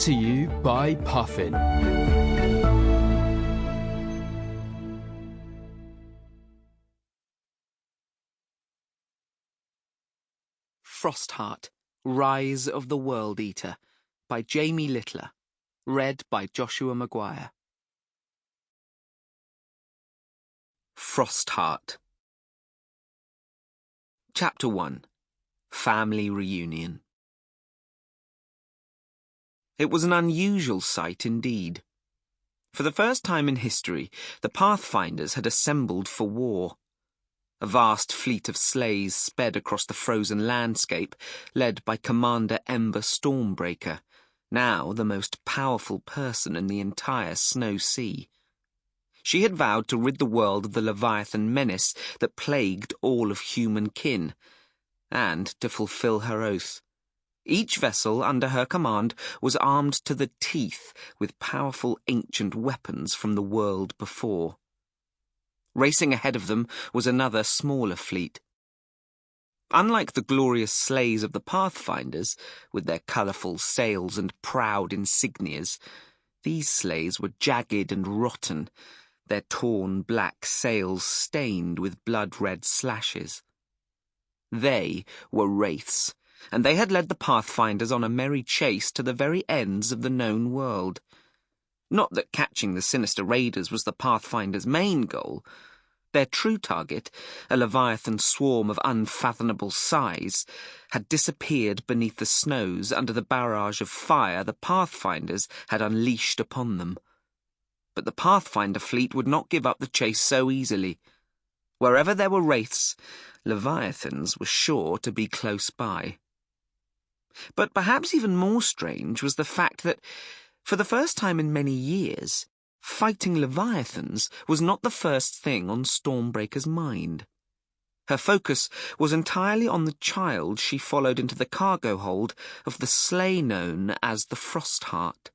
to you by Puffin. Frostheart, Rise of the World Eater by Jamie Littler. Read by Joshua Mcguire. Frostheart. Chapter 1. Family Reunion. It was an unusual sight indeed. For the first time in history, the Pathfinders had assembled for war. A vast fleet of sleighs sped across the frozen landscape, led by Commander Ember Stormbreaker, now the most powerful person in the entire Snow Sea. She had vowed to rid the world of the Leviathan menace that plagued all of human kin, and to fulfill her oath. Each vessel under her command was armed to the teeth with powerful ancient weapons from the world before. Racing ahead of them was another smaller fleet. Unlike the glorious sleighs of the Pathfinders, with their colourful sails and proud insignias, these sleighs were jagged and rotten, their torn black sails stained with blood-red slashes. They were Wraiths, and they had led the Pathfinders on a merry chase to the very ends of the known world. Not that catching the sinister raiders was the Pathfinders' main goal. Their true target, a Leviathan swarm of unfathomable size, had disappeared beneath the snows under the barrage of fire the Pathfinders had unleashed upon them. But the Pathfinder fleet would not give up the chase so easily. Wherever there were Wraiths, Leviathans were sure to be close by. But perhaps even more strange was the fact that, for the first time in many years, fighting Leviathans was not the first thing on Stormbreaker's mind. Her focus was entirely on the child she followed into the cargo hold of the sleigh known as the Frostheart.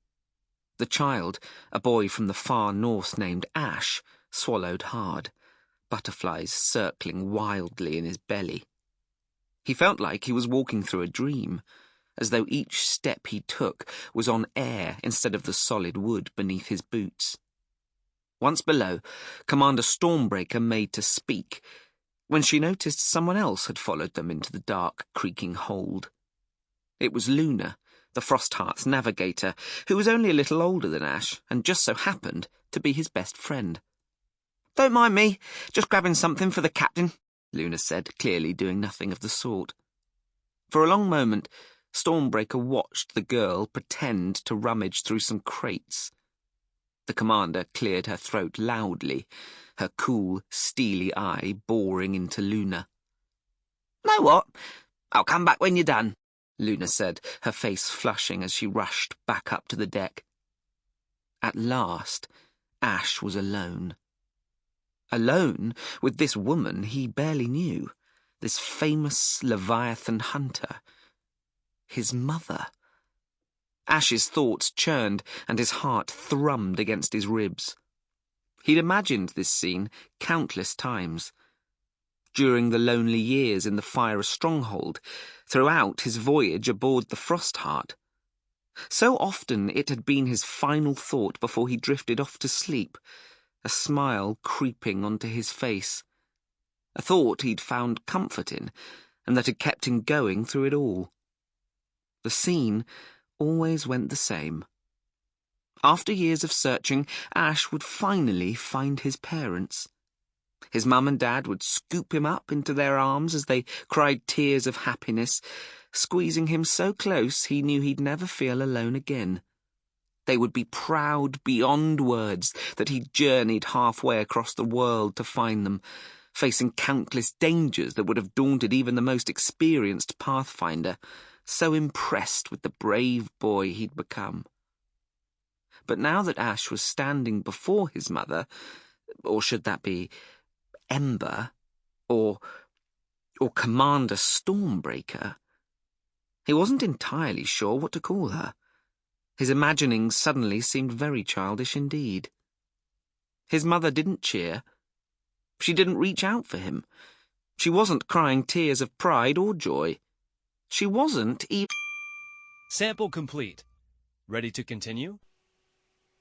The child, a boy from the far north named Ash, swallowed hard, butterflies circling wildly in his belly. He felt like he was walking through a dream, as though each step he took was on air instead of the solid wood beneath his boots. Once below, Commander Stormbreaker made to speak, when she noticed someone else had followed them into the dark, creaking hold. It was Luna, the Frostheart's navigator, who was only a little older than Ash, and just so happened to be his best friend. "Don't mind me, just grabbing something for the captain," Luna said, clearly doing nothing of the sort. For a long moment, Stormbreaker watched the girl pretend to rummage through some crates. The commander cleared her throat loudly, her cool, steely eye boring into Luna. "Know what? I'll come back when you're done," Luna said, her face flushing as she rushed back up to the deck. At last, Ash was alone. Alone with this woman he barely knew, this famous Leviathan hunter. His mother. Ash's thoughts churned, and his heart thrummed against his ribs. He'd imagined this scene countless times. During the lonely years in the fire stronghold, throughout his voyage aboard the Frostheart. So often it had been his final thought before he drifted off to sleep, a smile creeping onto his face. A thought he'd found comfort in, and that had kept him going through it all. The scene always went the same. After years of searching, Ash would finally find his parents. His mum and dad would scoop him up into their arms as they cried tears of happiness, squeezing him so close he knew he'd never feel alone again. They would be proud beyond words that he'd journeyed halfway across the world to find them, facing countless dangers that would have daunted even the most experienced Pathfinder, so impressed with the brave boy he'd become. But now that Ash was standing before his mother, or should that be Ember, or Commander Stormbreaker, he wasn't entirely sure what to call her. His imaginings suddenly seemed very childish indeed. His mother didn't cheer. She didn't reach out for him. She wasn't crying tears of pride or joy. She wasn't even... Sample complete. Ready to continue?